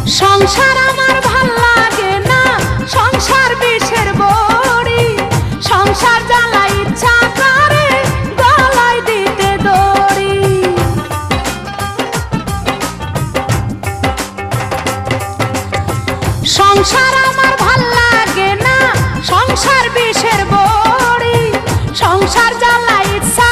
সংসার আমার ভাল লাগে না, সংসার বিষের বড়ি, সংসার জ্বালা ইচ্ছা করে গলায় দিতে দড়ি। সংসার আমার ভাল লাগে না, সংসার বিষের বড়ি, সংসার জ্বালা ইচ্ছা